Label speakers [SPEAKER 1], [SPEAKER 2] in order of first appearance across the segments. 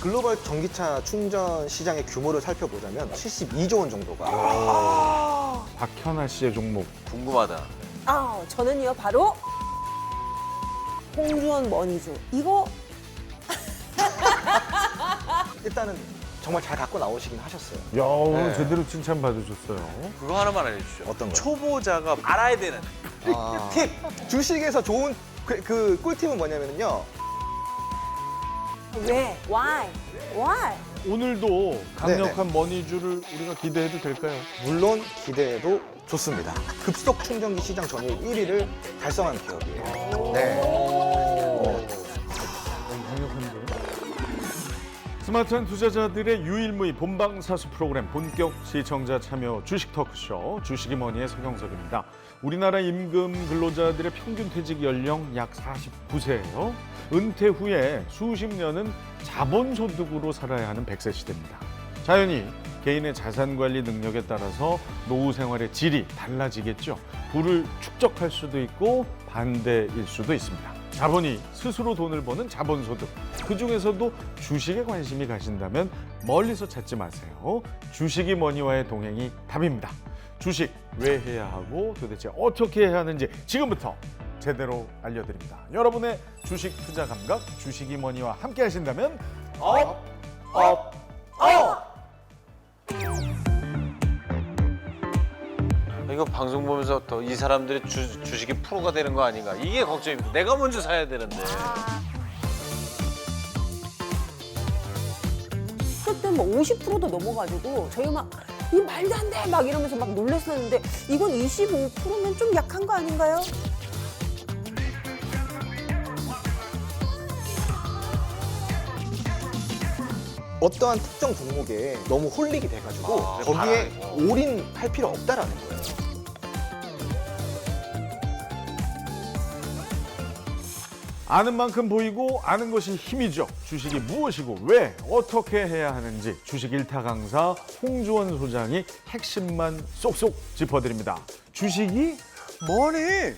[SPEAKER 1] 글로벌 전기차 충전 시장의 규모를 살펴보자면 72조 원 정도가.
[SPEAKER 2] 박현아 씨의 종목.
[SPEAKER 3] 궁금하다.
[SPEAKER 4] 저는요 바로 홍주원 머니주. 이거
[SPEAKER 1] 일단은 정말 잘 갖고 나오시긴 하셨어요.
[SPEAKER 2] 야, 오늘
[SPEAKER 1] 네.
[SPEAKER 2] 제대로 칭찬 받으셨어요.
[SPEAKER 3] 그거 하나만 알려주시죠.
[SPEAKER 1] 어떤 거요?
[SPEAKER 3] 초보자가 알아야 되는
[SPEAKER 1] 팁! 주식에서 좋은 그 꿀팁은 뭐냐면요.
[SPEAKER 4] 왜? Why?
[SPEAKER 2] 오늘도 강력한 머니주를 우리가 기대해도 될까요?
[SPEAKER 1] 물론 기대해도 좋습니다. 급속 충전기 시장 점유율 1위를 달성한 기업이에요. 네.
[SPEAKER 2] 강력한데. 스마트한 투자자들의 유일무이 본방사수 프로그램 본격 시청자 참여 주식 토크쇼 주식이 머니의 서경석입니다. 우리나라 임금 근로자들의 평균 퇴직 연령 약 49세예요. 은퇴 후에 수십 년은 자본소득으로 살아야 하는 100세 시대입니다. 자연히 개인의 자산관리 능력에 따라서 노후 생활의 질이 달라지겠죠. 부를 축적할 수도 있고 반대일 수도 있습니다. 자본이 스스로 돈을 버는 자본소득. 그중에서도 주식에 관심이 가신다면 멀리서 찾지 마세요. 주식이 머니와의 동행이 답입니다. 주식 왜 해야 하고 도대체 어떻게 해야 하는지 지금부터 제대로 알려드립니다. 여러분의 주식 투자 감각 주식이 머니와 함께 하신다면
[SPEAKER 3] 이거 방송 보면서 더 이 사람들이 주식이 프로가 되는 거 아닌가 이게 걱정입니다. 내가 먼저 사야 되는데.
[SPEAKER 4] 그때 뭐 50%도 넘어가지고 저희가 막 이 말도 안 돼 막 이러면서 막 놀랐었는데 이건 25%면 좀 약한 거 아닌가요?
[SPEAKER 1] 어떠한 특정 종목에 너무 홀릭이 돼가지고 거기에 올인할 필요 없다라는 거예요.
[SPEAKER 2] 아는 만큼 보이고 아는 것이 힘이죠. 주식이 무엇이고 왜 어떻게 해야 하는지 주식 일타 강사 홍주원 소장이 핵심만 쏙쏙 짚어드립니다. 주식이 뭐니?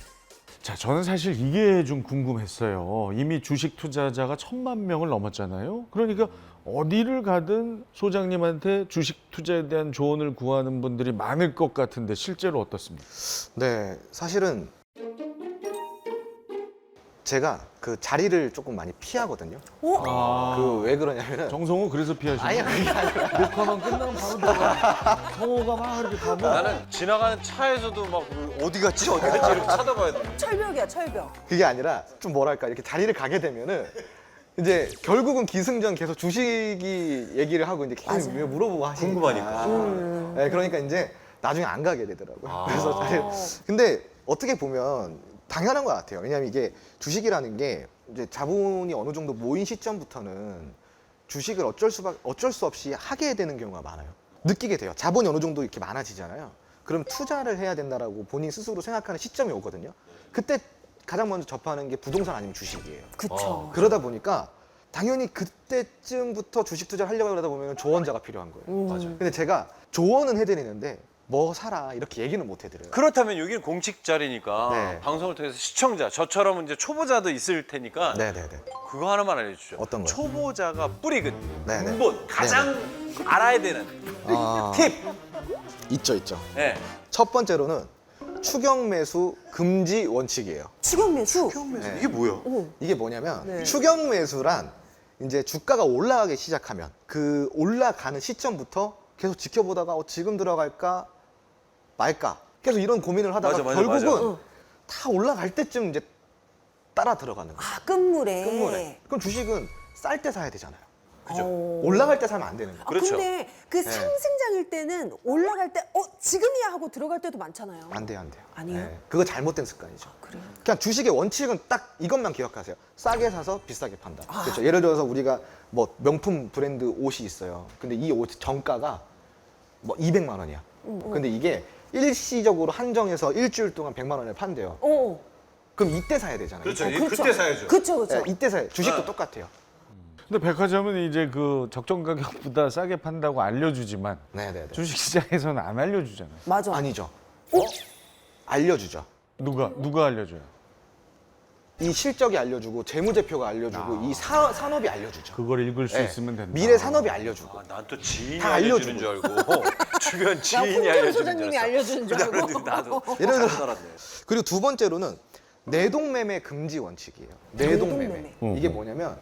[SPEAKER 2] 자, 저는 사실 이게 좀 궁금했어요. 이미 주식 투자자가 1,000만 명을 넘었잖아요. 그러니까 어디를 가든 소장님한테 주식 투자에 대한 조언을 구하는 분들이 많을 것 같은데 실제로 어떻습니까?
[SPEAKER 1] 네, 사실은 제가 그 자리를 조금 많이 피하거든요. 그 왜 그러냐면은
[SPEAKER 2] 정성호 그래서 피하시는
[SPEAKER 1] 아니
[SPEAKER 2] 거예요?
[SPEAKER 1] 그게 아니라
[SPEAKER 2] 녹화만 끝나면 바로 들어가. 성호가 막 이렇게 가면
[SPEAKER 3] 나는 지나가는 차에서도 막 어디 갔지 어디 갔지 이렇게 쳐다봐야 돼.
[SPEAKER 4] 철벽이야 철벽.
[SPEAKER 1] 그게 아니라 좀 뭐랄까 이렇게 자리를 가게 되면은 이제 결국은 기승전 계속 주식이 얘기를 하고 이제 계속 물어보고 하시니까.
[SPEAKER 3] 궁금하니까.
[SPEAKER 1] 네, 그러니까 이제 나중에 안 가게 되더라고요. 그래서 근데 어떻게 보면 당연한 것 같아요. 왜냐하면 이게 주식이라는 게 이제 자본이 어느 정도 모인 시점부터는 주식을 어쩔 수 없이 하게 되는 경우가 많아요. 느끼게 돼요. 자본이 어느 정도 이렇게 많아지잖아요. 그럼 투자를 해야 된다라고 본인 스스로 생각하는 시점이 오거든요. 그때 가장 먼저 접하는 게 부동산 아니면 주식이에요.
[SPEAKER 4] 그쵸.
[SPEAKER 1] 그러다 보니까 당연히 그때쯤부터 주식 투자를 하려고 그러다 보면 조언자가 필요한 거예요.
[SPEAKER 3] 맞아요.
[SPEAKER 1] 근데 제가 조언은 해드리는데 뭐 사라 이렇게 얘기는 못 해드려요.
[SPEAKER 3] 그렇다면 여기는 공식 자리니까
[SPEAKER 1] 네.
[SPEAKER 3] 방송을 통해서 시청자 저처럼 이제 초보자도 있을 테니까
[SPEAKER 1] 네네네.
[SPEAKER 3] 그거 하나만 알려주죠.
[SPEAKER 1] 어떤 거요?
[SPEAKER 3] 초보자가 뿌리근
[SPEAKER 1] 네네.
[SPEAKER 3] 근본 가장 알아야 되는 팁.
[SPEAKER 1] 있죠.
[SPEAKER 3] 네.
[SPEAKER 1] 첫 번째로는 추격 매수 금지 원칙이에요.
[SPEAKER 4] 추격 매수.
[SPEAKER 1] 네.
[SPEAKER 3] 이게 뭐야?
[SPEAKER 1] 이게 뭐냐면
[SPEAKER 4] 네.
[SPEAKER 1] 추격 매수란 이제 주가가 올라가기 시작하면 그 올라가는 시점부터 계속 지켜보다가 지금 들어갈까 말까 계속 이런 고민을 하다가
[SPEAKER 3] 맞아,
[SPEAKER 1] 결국은
[SPEAKER 4] 맞아.
[SPEAKER 1] 다 올라갈 때쯤 이제 따라 들어가는 거예요.
[SPEAKER 4] 끝물에.
[SPEAKER 1] 끝물에. 그럼 주식은 쌀 때 사야 되잖아요. 그죠?
[SPEAKER 4] 어.
[SPEAKER 1] 올라갈 때 사면 안 되는 거예요.
[SPEAKER 3] 그렇죠.
[SPEAKER 4] 근데 그 상승장일 때는 올라갈 때 지금이야 하고 들어갈 때도 많잖아요.
[SPEAKER 1] 안 돼요.
[SPEAKER 4] 아니에요?
[SPEAKER 1] 그거 잘못된 습관이죠.
[SPEAKER 4] 그래요?
[SPEAKER 1] 그냥 주식의 원칙은 딱 이것만 기억하세요. 싸게 사서 비싸게 판다. 그렇죠. 예를 들어서 우리가 뭐 명품 브랜드 옷이 있어요. 근데 이 옷 정가가 뭐 200만 원이야. 근데 이게 일시적으로 한정해서 일주일 동안 100만 원에 판대요. 그럼 이때 사야 되잖아요.
[SPEAKER 3] 그렇죠.
[SPEAKER 4] 그렇죠.
[SPEAKER 3] 그때 사야죠.
[SPEAKER 4] 그쵸.
[SPEAKER 1] 네, 이때 사야. 주식도
[SPEAKER 3] 네.
[SPEAKER 1] 똑같아요.
[SPEAKER 2] 근데 백화점은 이제 그 적정 가격보다 싸게 판다고 알려주지만
[SPEAKER 1] 네네네.
[SPEAKER 2] 주식시장에서는 안 알려주잖아요.
[SPEAKER 4] 맞아.
[SPEAKER 1] 아니죠. 알려주죠.
[SPEAKER 2] 누가 알려줘요?
[SPEAKER 1] 이 실적이 알려주고 재무제표가 알려주고 이 산업이 알려주죠.
[SPEAKER 2] 그걸 읽을 수
[SPEAKER 1] 네.
[SPEAKER 2] 있으면 된다.
[SPEAKER 1] 미래 산업이 알려주고.
[SPEAKER 3] 난 또 지인이
[SPEAKER 1] 다
[SPEAKER 3] 알려주는 줄 알고 주변
[SPEAKER 4] 야,
[SPEAKER 3] 지인이
[SPEAKER 4] 홍정
[SPEAKER 3] 알려주는 줄
[SPEAKER 4] 소장님이
[SPEAKER 3] 알았어.
[SPEAKER 4] 알려주는 줄 알고.
[SPEAKER 3] 나도
[SPEAKER 1] 예를 들어-
[SPEAKER 3] 잘못 알았네.
[SPEAKER 1] 그리고 두 번째로는 내동매매 금지 원칙이에요. 내동매매.
[SPEAKER 4] 내동매매.
[SPEAKER 1] 이게 뭐냐면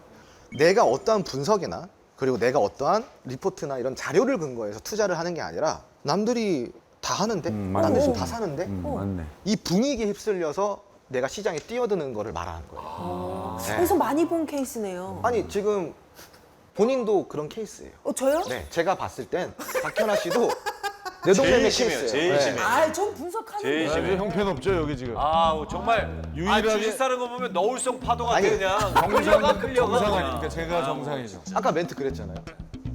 [SPEAKER 1] 내가 어떠한 분석이나 그리고 내가 어떠한 리포트나 이런 자료를 근거해서 투자를 하는 게 아니라 남들이 다 하는데
[SPEAKER 2] 맞네.
[SPEAKER 1] 딴 데서 다 사는데
[SPEAKER 2] 맞네.
[SPEAKER 1] 이 분위기에 휩쓸려서 내가 시장에 뛰어드는 거를 말하는 거예요. 네.
[SPEAKER 4] 그래서 많이 본 케이스네요.
[SPEAKER 1] 아니 지금 본인도 그런 케이스예요.
[SPEAKER 4] 저요?
[SPEAKER 1] 네, 제가 봤을 땐 박현아 씨도 내동매매
[SPEAKER 3] 제일 심해요,
[SPEAKER 1] 케이스예요.
[SPEAKER 3] 제일
[SPEAKER 1] 네.
[SPEAKER 3] 심해요.
[SPEAKER 4] 아, 전 분석하는데.
[SPEAKER 3] 제일
[SPEAKER 2] 아주
[SPEAKER 3] 심해.
[SPEAKER 2] 형편없죠 여기 지금.
[SPEAKER 3] 정말
[SPEAKER 2] 유일하게-
[SPEAKER 3] 주식 사는 거 보면 너울성 파도 같아
[SPEAKER 1] 아니,
[SPEAKER 3] 그냥
[SPEAKER 2] 정상
[SPEAKER 3] 끌려가
[SPEAKER 2] 정상
[SPEAKER 3] 그냥.
[SPEAKER 2] 아닙니까? 제가 정상이죠.
[SPEAKER 1] 아까 멘트 그랬잖아요.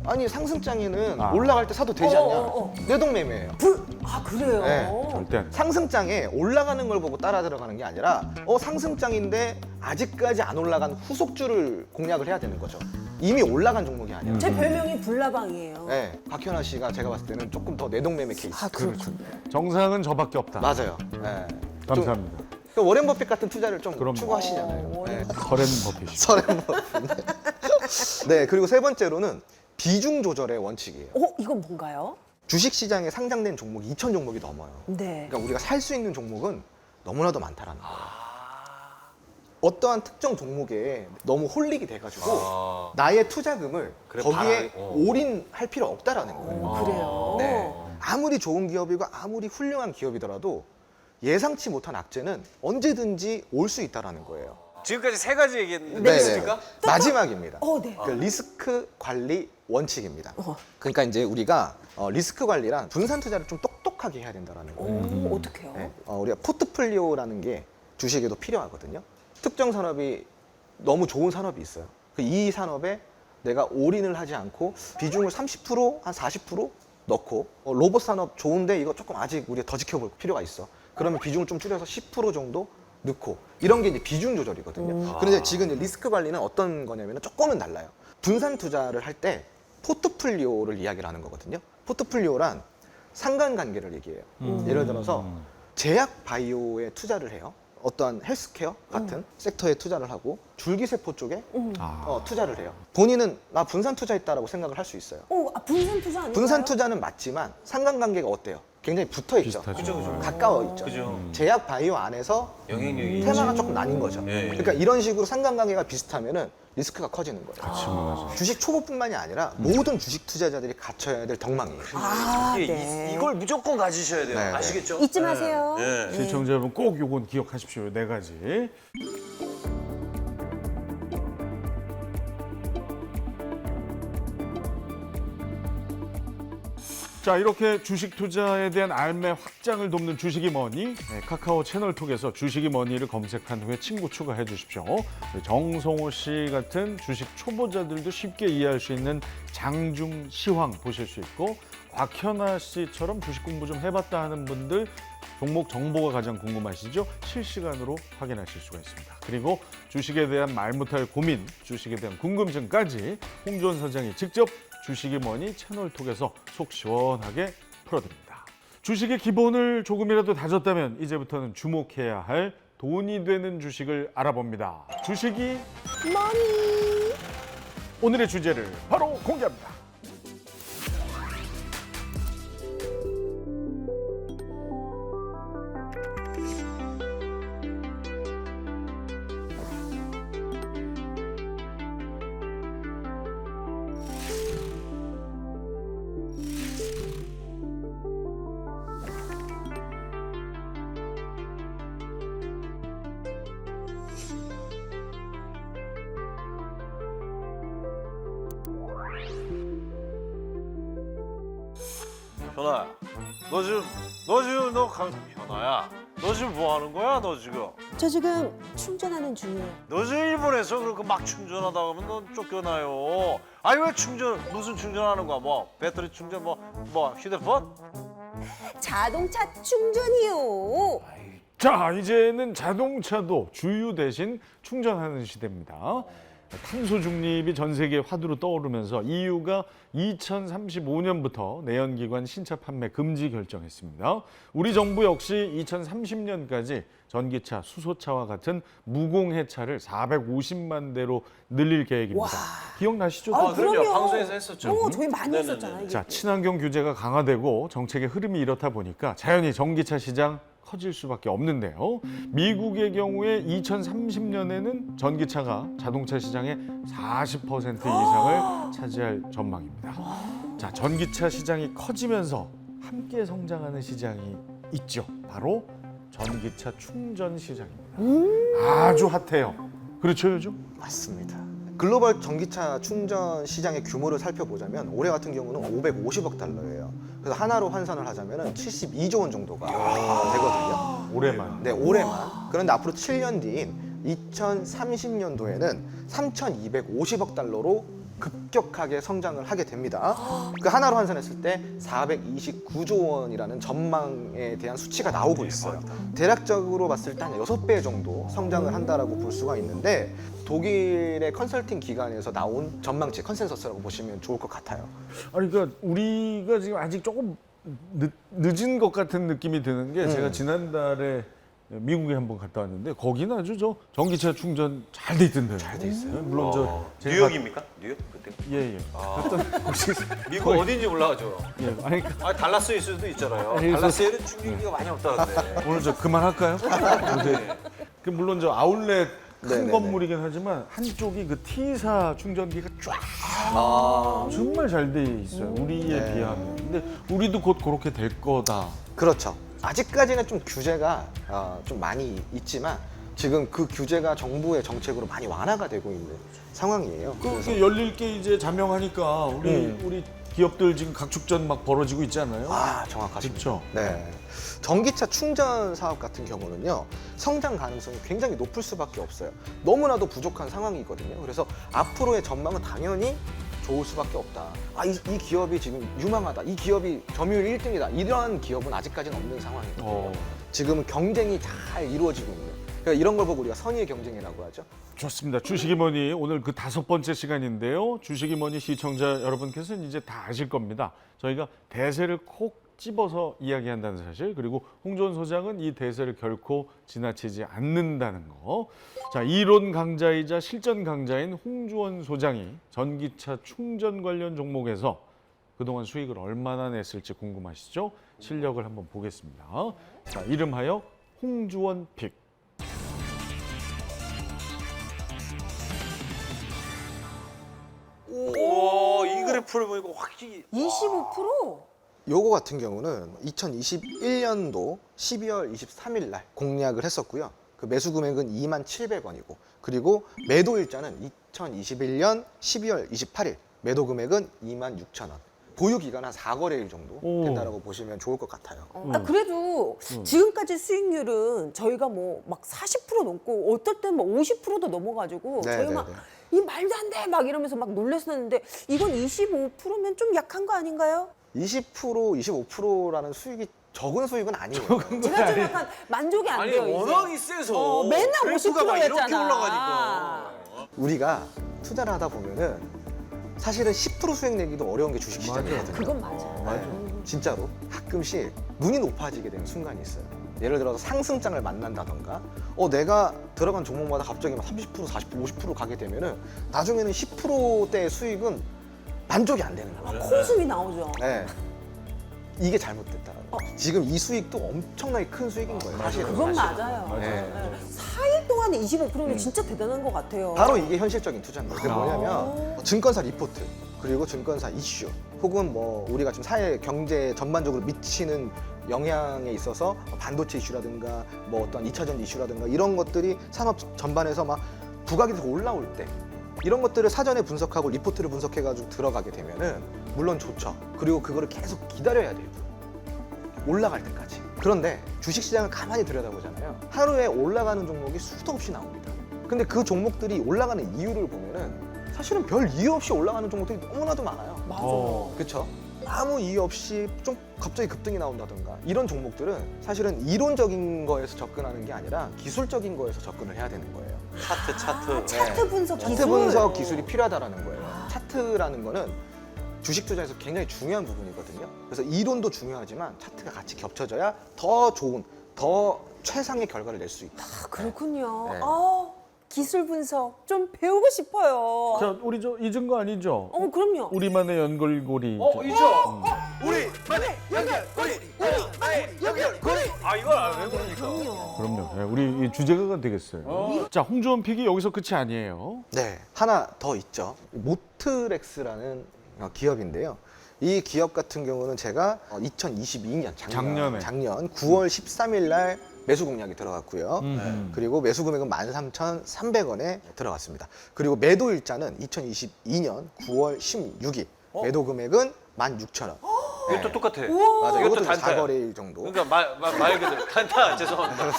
[SPEAKER 1] 아니 상승장에는
[SPEAKER 2] 아.
[SPEAKER 1] 올라갈 때 사도 되지 않냐?
[SPEAKER 4] 어.
[SPEAKER 1] 내동매매예요.
[SPEAKER 4] 그래요?
[SPEAKER 1] 네.
[SPEAKER 2] 절대 안 돼.
[SPEAKER 1] 상승장에 올라가는 걸 보고 따라 들어가는 게 아니라 상승장인데 아직까지 안 올라간 후속주를 공략을 해야 되는 거죠. 이미 올라간 종목이 아니라.
[SPEAKER 4] 제 별명이 불나방이에요.
[SPEAKER 1] 네, 박현아 씨가 제가 봤을 때는 조금 더 내동매매 케이스.
[SPEAKER 4] 아, 그렇군요.
[SPEAKER 2] 정상은 저밖에 없다.
[SPEAKER 1] 맞아요. 네.
[SPEAKER 2] 감사합니다.
[SPEAKER 1] 좀 워렌 버핏 같은 투자를 좀
[SPEAKER 2] 그럼요.
[SPEAKER 1] 추구하시잖아요. 네.
[SPEAKER 2] 커렌 버핏이.
[SPEAKER 1] 서렌 버핏. 네, 그리고 세 번째로는 비중 조절의 원칙이에요.
[SPEAKER 4] 이건 뭔가요?
[SPEAKER 1] 주식 시장에 상장된 종목이 2천 종목이 넘어요.
[SPEAKER 4] 네.
[SPEAKER 1] 그러니까 우리가 살 수 있는 종목은 너무나도 많다라는 거예요. 어떠한 특정 종목에 너무 홀릭이 돼가지고 나의 투자금을
[SPEAKER 3] 그래,
[SPEAKER 1] 거기에
[SPEAKER 3] 봐라.
[SPEAKER 1] 올인할 필요 없다라는 거예요.
[SPEAKER 4] 그래요?
[SPEAKER 1] 네. 아무리 좋은 기업이고 아무리 훌륭한 기업이더라도 예상치 못한 악재는 언제든지 올 수 있다라는 거예요.
[SPEAKER 3] 지금까지 세 가지 얘기했는데
[SPEAKER 1] 네,
[SPEAKER 3] 있습니까?
[SPEAKER 1] 네. 마지막입니다.
[SPEAKER 4] 네.
[SPEAKER 1] 그 리스크 관리 원칙입니다. 그러니까 이제 우리가 리스크 관리랑 분산 투자를 좀 똑똑하게 해야 된다는 거예요.
[SPEAKER 4] 어떡해요?
[SPEAKER 1] 네. 우리가 포트폴리오라는 게 주식에도 필요하거든요. 특정 산업이 너무 좋은 산업이 있어요. 이 산업에 내가 올인을 하지 않고 비중을 30%, 한 40% 넣고 로봇 산업 좋은데 이거 조금 아직 우리가 더 지켜볼 필요가 있어. 그러면 비중을 좀 줄여서 10% 정도 넣고 이런 게 이제 비중 조절이거든요. 그런데 지금 이제 리스크 관리는 어떤 거냐면 조금은 달라요. 분산 투자를 할 때 포트폴리오를 이야기를 하는 거거든요. 포트폴리오란 상관관계를 얘기해요. 예를 들어서 제약 바이오에 투자를 해요. 어떠한 헬스케어 같은 섹터에 투자를 하고 줄기세포 쪽에 투자를 해요. 본인은 나 분산 투자했다라고 생각을 할 수 있어요.
[SPEAKER 4] 분산 투자 아닌가요?
[SPEAKER 1] 분산 투자는 맞지만 상관관계가 어때요? 굉장히 붙어 있죠.
[SPEAKER 2] 비슷하죠.
[SPEAKER 1] 가까워 있죠.
[SPEAKER 3] 그죠.
[SPEAKER 1] 제약 바이오 안에서
[SPEAKER 3] 영향력이
[SPEAKER 1] 테마가 조금 나뉜 거죠.
[SPEAKER 3] 예.
[SPEAKER 1] 그러니까 이런 식으로 상관관계가 비슷하면은 리스크가 커지는 거예요.
[SPEAKER 2] 그렇지, 맞아.
[SPEAKER 1] 주식 초보뿐만이 아니라 모든 주식 투자자들이 갖춰야 될 덕망이에요.
[SPEAKER 4] 네.
[SPEAKER 3] 이걸 무조건 가지셔야 돼요.
[SPEAKER 1] 네, 네.
[SPEAKER 3] 아시겠죠?
[SPEAKER 4] 잊지 마세요.
[SPEAKER 3] 네.
[SPEAKER 2] 시청자 여러분 꼭 요건 기억하십시오. 네 가지. 자, 이렇게 주식 투자에 대한 알매 확장을 돕는 주식이 뭐니? 네, 카카오 채널톡에서 주식이 뭐니를 검색한 후에 친구 추가해 주십시오. 정성호 씨 같은 주식 초보자들도 쉽게 이해할 수 있는 장중 시황 보실 수 있고, 곽현아 씨처럼 주식 공부 좀 해봤다 하는 분들 종목 정보가 가장 궁금하시죠? 실시간으로 확인하실 수가 있습니다. 그리고 주식에 대한 말 못할 고민, 주식에 대한 궁금증까지 홍준 사장이 직접 주식이 뭐니 채널톡에서 속 시원하게 풀어드립니다. 주식의 기본을 조금이라도 다졌다면 이제부터는 주목해야 할 돈이 되는 주식을 알아봅니다. 주식이
[SPEAKER 4] 머니.
[SPEAKER 2] 오늘의 주제를 바로 공개합니다.
[SPEAKER 3] 현아야, 현아야, 너 지금 뭐 하는 거야? 너 지금?
[SPEAKER 4] 저 지금 충전하는 중이에요.
[SPEAKER 3] 너 지금 일본에서 그렇게 막 충전하다 보면 넌 쫓겨나요. 아니 왜 무슨 충전하는 거야? 뭐 배터리 충전, 뭐 휴대폰?
[SPEAKER 4] 자동차 충전이요.
[SPEAKER 2] 자, 이제는 자동차도 주유 대신 충전하는 시대입니다. 탄소 중립이 전 세계 화두로 떠오르면서 EU가 2035년부터 내연기관 신차 판매 금지 결정했습니다. 우리 정부 역시 2030년까지 전기차, 수소차와 같은 무공해차를 450만 대로 늘릴 계획입니다.
[SPEAKER 4] 와.
[SPEAKER 2] 기억나시죠?
[SPEAKER 4] 아,
[SPEAKER 3] 그럼요.
[SPEAKER 4] 그럼요.
[SPEAKER 3] 방송에서 했었죠.
[SPEAKER 4] 저희 많이
[SPEAKER 3] 네네네.
[SPEAKER 4] 했었잖아요. 이게.
[SPEAKER 2] 자, 친환경 규제가 강화되고 정책의 흐름이 이렇다 보니까 자연히 전기차 시장 커질 수밖에 없는데요. 미국의 경우에 2030년에는 전기차가 자동차 시장의 40% 이상을 차지할 전망입니다. 자, 전기차 시장이 커지면서 함께 성장하는 시장이 있죠. 바로 전기차 충전 시장입니다. 아주 핫해요. 그렇죠, 요즘?
[SPEAKER 1] 맞습니다. 글로벌 전기차 충전 시장의 규모를 살펴보자면 올해 같은 경우는 550억 달러예요. 그래서 하나로 환산을 하자면 72조 원 정도가 되거든요.
[SPEAKER 2] 올해만.
[SPEAKER 1] 네, 올해만. 그런데 앞으로 7년 뒤인 2030년도에는 3,250억 달러로 급격하게 성장을 하게 됩니다. 그 하나로 환산했을 때 429조 원이라는 전망에 대한 수치가 나오고 있어요. 대략적으로 봤을 때 한 6배 정도 성장을 한다라고 볼 수가 있는데 독일의 컨설팅 기관에서 나온 전망치 컨센서스라고 보시면 좋을 것 같아요.
[SPEAKER 2] 아니, 그러니까 우리가 지금 아직 조금 늦은 것 같은 느낌이 드는 게 제가 지난달에 미국에 한번 갔다 왔는데 거기는 아주 저 전기차 충전 잘 돼 있던데요. 잘 돼 있어요. 물론 저 제가
[SPEAKER 3] 뉴욕입니까? 뉴욕 그때?
[SPEAKER 2] 예예. 갔던 곳이
[SPEAKER 3] 미국 어딘지 몰라가지고.
[SPEAKER 2] 예. 아니
[SPEAKER 3] 달라스일 수도 있잖아요.
[SPEAKER 2] 아니, 그래서-
[SPEAKER 3] 달라스에는 충전기가 많이 없다는데.
[SPEAKER 2] 오늘 저 그만할까요? 네. 그 물론 저 아울렛 큰
[SPEAKER 1] 네네네.
[SPEAKER 2] 건물이긴 하지만 한쪽이 그 T사 충전기가 쫙
[SPEAKER 1] 아,
[SPEAKER 2] 정말 잘 돼 있어요. 우리에
[SPEAKER 1] 네.
[SPEAKER 2] 비하면. 근데 우리도 곧 그렇게 될 거다.
[SPEAKER 1] 그렇죠. 아직까지는 좀 규제가 좀 많이 있지만 지금 그 규제가 정부의 정책으로 많이 완화가 되고 있는 상황이에요.
[SPEAKER 2] 그게 열릴 게 이제 자명하니까 우리 기업들 지금 각축전 막 벌어지고 있잖아요.
[SPEAKER 1] 정확하십니다.
[SPEAKER 2] 그렇죠.
[SPEAKER 1] 네. 전기차 충전 사업 같은 경우는요, 성장 가능성이 굉장히 높을 수밖에 없어요. 너무나도 부족한 상황이거든요. 그래서 앞으로의 전망은 당연히 좋을 수밖에 없다. 이 기업이 지금 유망하다. 이 기업이 점유율 1등이다. 이러한 기업은 아직까지는 없는 상황이거든요. 지금은 경쟁이 잘 이루어지고 있는. 그러니까 이런 걸 보고 우리가 선의의 경쟁이라고 하죠.
[SPEAKER 2] 좋습니다. 주식이머니 오늘 그 5번째 시간인데요. 주식이머니 시청자 여러분께서는 이제 다 아실 겁니다. 저희가 대세를 콕 집어서 이야기한다는 사실, 그리고 홍준 소장은 이 대세를 결코 지나치지 않는다는 거. 자, 이론 강자이자 실전 강자인 홍주원 소장이 전기차 충전 관련 종목에서 그동안 수익을 얼마나 냈을지 궁금하시죠? 실력을 한번 보겠습니다. 자, 이름하여 홍주원 픽.
[SPEAKER 3] 오, 이 그래프를 보니까 확실히
[SPEAKER 4] 25%?
[SPEAKER 1] 요거 같은 경우는 2021년도 12월 23일 날 공략을 했었고요. 그 매수 금액은 27,000원이고, 그리고 매도 일자는 2021년 12월 28일, 매도 금액은 26,000원. 보유 기간 한 4거래일 정도
[SPEAKER 2] 오.
[SPEAKER 1] 된다라고 보시면 좋을 것 같아요.
[SPEAKER 4] 그래도 지금까지 수익률은 저희가 뭐 막 40% 넘고 어떨 땐 뭐 50%도 넘어가지고
[SPEAKER 1] 네,
[SPEAKER 4] 저희가
[SPEAKER 1] 네,
[SPEAKER 4] 막
[SPEAKER 1] 네.
[SPEAKER 4] 이 말도 안 돼 막 이러면서 막 놀랐었는데 이건 25%면 좀 약한 거 아닌가요?
[SPEAKER 1] 20%, 25%라는 수익이 적은 수익은 아니에요.
[SPEAKER 4] 제가 좀 약간 만족이 안
[SPEAKER 3] 아니
[SPEAKER 4] 돼요. 이제.
[SPEAKER 3] 워낙이 세서
[SPEAKER 4] 맨날
[SPEAKER 3] 그래프가 막 이렇게
[SPEAKER 4] 50% 였잖아.
[SPEAKER 3] 올라가니까.
[SPEAKER 1] 우리가 투자를 하다 보면은 사실은 10% 수익 내기도 어려운 게 주식 시장이거든요.
[SPEAKER 4] 그건 맞아.
[SPEAKER 1] 진짜로 가끔씩 눈이 높아지게 되는 순간이 있어요. 예를 들어서 상승장을 만난다던가, 내가 들어간 종목마다 갑자기 막 30%, 40%, 50% 가게 되면은 나중에는 10%대의 수익은 만족이 안 되는 거예요.
[SPEAKER 4] 코웃음이 나오죠.
[SPEAKER 1] 네. 이게 잘못됐다라는 거죠. 지금 이 수익도 엄청나게 큰 수익인 거예요. 사실은.
[SPEAKER 4] 그건 맞아요.
[SPEAKER 1] 네.
[SPEAKER 4] 네. 4일 동안에 25%면 진짜 대단한 것 같아요.
[SPEAKER 1] 바로 이게 현실적인 투자인 거예요. 그게 뭐냐면 증권사 리포트, 그리고 증권사 이슈, 혹은 뭐 우리가 지금 사회 경제 전반적으로 미치는 영향에 있어서 반도체 이슈라든가 뭐 어떤 2차전지 이슈라든가 이런 것들이 산업 전반에서 막 부각이 돼서 올라올 때 이런 것들을 사전에 분석하고 리포트를 분석해가지고 들어가게 되면은 물론 좋죠. 그리고 그거를 계속 기다려야 돼요. 올라갈 때까지. 그런데 주식시장을 가만히 들여다보잖아요. 하루에 올라가는 종목이 수도 없이 나옵니다. 근데 그 종목들이 올라가는 이유를 보면은 사실은 별 이유 없이 올라가는 종목들이 너무나도 많아요.
[SPEAKER 4] 맞아.
[SPEAKER 1] 그렇죠? 아무 이유 없이 좀 갑자기 급등이 나온다던가 이런 종목들은 사실은 이론적인 거에서 접근하는 게 아니라 기술적인 거에서 접근을 해야 되는 거예요.
[SPEAKER 3] 차트.
[SPEAKER 4] 차트 분석 기술.
[SPEAKER 1] 차트 분석 기술이 필요하다라는 거예요. 차트라는 거는 주식 투자에서 굉장히 중요한 부분이거든요. 그래서 이론도 중요하지만 차트가 같이 겹쳐져야 더 좋은, 더 최상의 결과를 낼 수 있다.
[SPEAKER 4] 아, 그렇군요.
[SPEAKER 1] 네.
[SPEAKER 4] 기술 분석 좀 배우고 싶어요.
[SPEAKER 2] 자, 우리 저 잊은 거 아니죠?
[SPEAKER 4] 그럼요.
[SPEAKER 2] 우리만의 연결고리.
[SPEAKER 3] 이죠.
[SPEAKER 1] 우리만의 연결고리! 우리만의 연결고리!
[SPEAKER 3] 아 이걸 왜 그러니까?
[SPEAKER 4] 그럼요.
[SPEAKER 2] 그럼요. 네, 우리 이 주제가가 되겠어요. 자, 홍주원 픽이 여기서 끝이 아니에요.
[SPEAKER 1] 네, 하나 더 있죠. 모트렉스라는 기업인데요. 이 기업 같은 경우는 제가 2022년
[SPEAKER 2] 작년에.
[SPEAKER 1] 작년 9월 13일 날 매수 공략이 들어갔고요. 그리고 매수 금액은 13,300원에 들어갔습니다. 그리고 매도 일자는 2022년 9월 16일. 매도 금액은 16,000원.
[SPEAKER 3] 이것도 똑같아.
[SPEAKER 1] 맞아,
[SPEAKER 3] 이것도
[SPEAKER 1] 이것도
[SPEAKER 3] 단타야.
[SPEAKER 1] 4거래일 정도.
[SPEAKER 3] 그러니까 말 그대로 단타. 죄송합니다.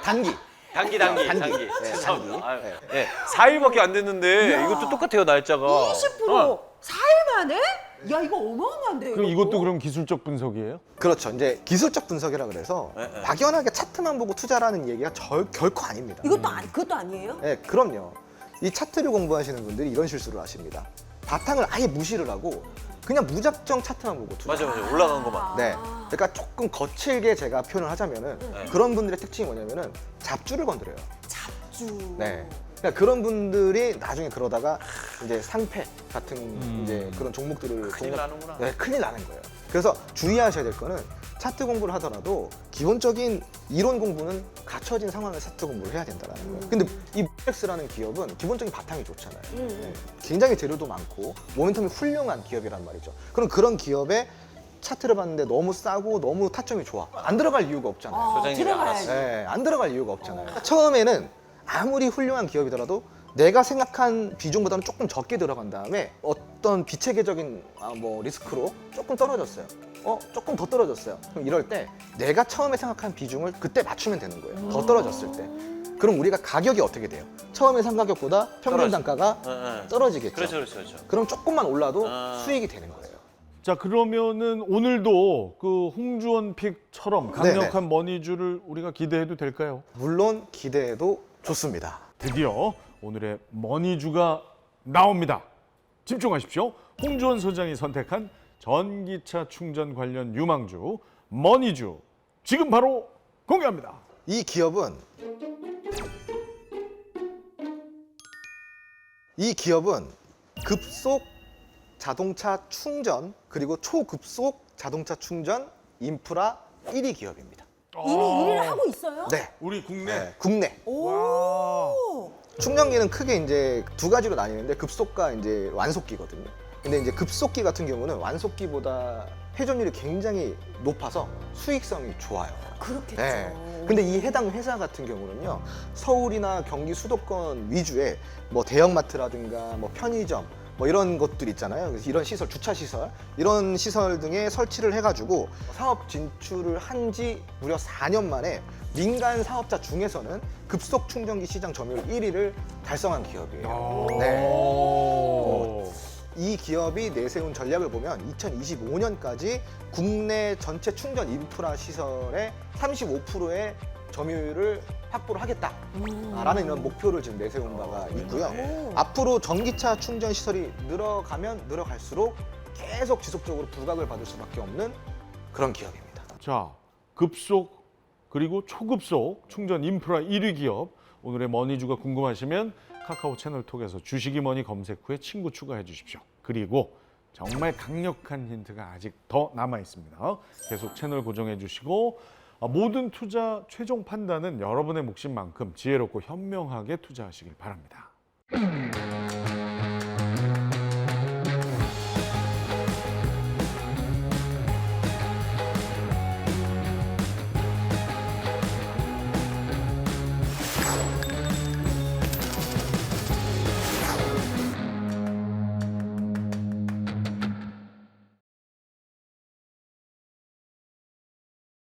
[SPEAKER 1] 단기.
[SPEAKER 3] 단기.
[SPEAKER 1] 네,
[SPEAKER 3] 죄송합니다.
[SPEAKER 1] 단기.
[SPEAKER 3] 아유, 네. 4일밖에 안 됐는데 이것도 똑같아요 날짜가.
[SPEAKER 4] 20% 4일 만에? 야, 이거 어마어마한데요.
[SPEAKER 2] 그럼 이것도 그럼 기술적 분석이에요?
[SPEAKER 1] 그렇죠. 이제 기술적 분석이라 그래서
[SPEAKER 3] 네, 네.
[SPEAKER 1] 막연하게 차트만 보고 투자라는 얘기가 결코 아닙니다.
[SPEAKER 4] 그것도 아니에요?
[SPEAKER 1] 네, 그럼요. 이 차트를 공부하시는 분들이 이런 실수를 하십니다. 바탕을 아예 무시를 하고 그냥 무작정 차트만 보고 투자.
[SPEAKER 3] 맞아 올라간 거만.
[SPEAKER 1] 네. 그러니까 조금 거칠게 제가 표현을 하자면은 그런 분들의 특징이 뭐냐면은 잡주를 건드려요.
[SPEAKER 4] 잡주.
[SPEAKER 1] 네. 그러니까 그런 분들이 나중에 그러다가 이제 상패 같은 이제 그런 종목들을
[SPEAKER 3] 큰일 나는구나.
[SPEAKER 1] 네, 큰일 나는 거예요. 그래서 주의하셔야 될 거는 차트 공부를 하더라도 기본적인 이론 공부는 갖춰진 상황에서 차트 공부를 해야 된다는 거예요. 근데 이 모엑스라는 기업은 기본적인 바탕이 좋잖아요. 네. 굉장히 재료도 많고 모멘텀이 훌륭한 기업이란 말이죠. 그럼 그런 기업에 차트를 봤는데 너무 싸고 너무 타점이 좋아. 안 들어갈 이유가 없잖아요.
[SPEAKER 3] 소장님이
[SPEAKER 4] 들어가야지.
[SPEAKER 1] 네, 안 들어갈 이유가 없잖아요. 처음에는 아무리 훌륭한 기업이더라도 내가 생각한 비중보다는 조금 적게 들어간 다음에 어떤 비체계적인 뭐 리스크로 조금 떨어졌어요. 조금 더 떨어졌어요. 그럼 이럴 때 내가 처음에 생각한 비중을 그때 맞추면 되는 거예요. 더 떨어졌을 때. 그럼 우리가 가격이 어떻게 돼요? 처음에 산 가격보다 평균
[SPEAKER 3] 떨어져.
[SPEAKER 1] 단가가
[SPEAKER 3] 네.
[SPEAKER 1] 떨어지겠죠.
[SPEAKER 3] 그렇죠.
[SPEAKER 1] 그럼 조금만 올라도
[SPEAKER 3] 아.
[SPEAKER 1] 수익이 되는 거예요.
[SPEAKER 2] 자, 그러면은 오늘도 그 홍주원 픽처럼 강력한 머니주를 우리가 기대해도 될까요?
[SPEAKER 1] 물론 기대해도 좋습니다.
[SPEAKER 2] 드디어 오늘의 머니주가 나옵니다. 집중하십시오. 홍주원 소장이 선택한 전기차 충전 관련 유망주 머니주 지금 바로 공개합니다.
[SPEAKER 1] 이 기업은 급속 자동차 충전 그리고 초급속 자동차 충전 인프라 1위 기업입니다.
[SPEAKER 4] 이미 일을 하고 있어요?
[SPEAKER 1] 네,
[SPEAKER 2] 우리 국내.
[SPEAKER 1] 네, 국내.
[SPEAKER 4] 오.
[SPEAKER 1] 충전기는 크게 이제 두 가지로 나뉘는데 급속과 이제 완속기거든요. 근데 이제 급속기 같은 경우는 완속기보다 회전율이 굉장히 높아서 수익성이 좋아요.
[SPEAKER 4] 그렇겠죠.
[SPEAKER 1] 네. 근데 이 해당 회사 같은 경우는요, 서울이나 경기 수도권 위주의 뭐 대형마트라든가 뭐 편의점 뭐 이런 것들 있잖아요. 그래서 이런 시설, 주차 시설, 이런 시설 등에 설치를 해가지고 사업 진출을 한 지 무려 4년 만에 민간 사업자 중에서는 급속 충전기 시장 점유율 1위를 달성한 기업이에요. 네.
[SPEAKER 2] 오.
[SPEAKER 1] 이 기업이 내세운 전략을 보면 2025년까지 국내 전체 충전 인프라 시설의 35%의 점유율을 확보를 하겠다라는 이런 목표를 지금 내세운 바가 있고요. 앞으로 전기차 충전 시설이 늘어가면 늘어갈수록 계속 지속적으로 부각을 받을 수밖에 없는 그런 기업입니다.
[SPEAKER 2] 자, 급속 그리고 초급속 충전 인프라 1위 기업 오늘의 머니주가 궁금하시면 카카오 채널톡에서 주식이 머니 검색 후에 친구 추가해 주십시오. 그리고 정말 강력한 힌트가 아직 더 남아 있습니다. 계속 채널 고정해 주시고 모든 투자 최종 판단은 여러분의 몫인 만큼 지혜롭고 현명하게 투자하시길 바랍니다.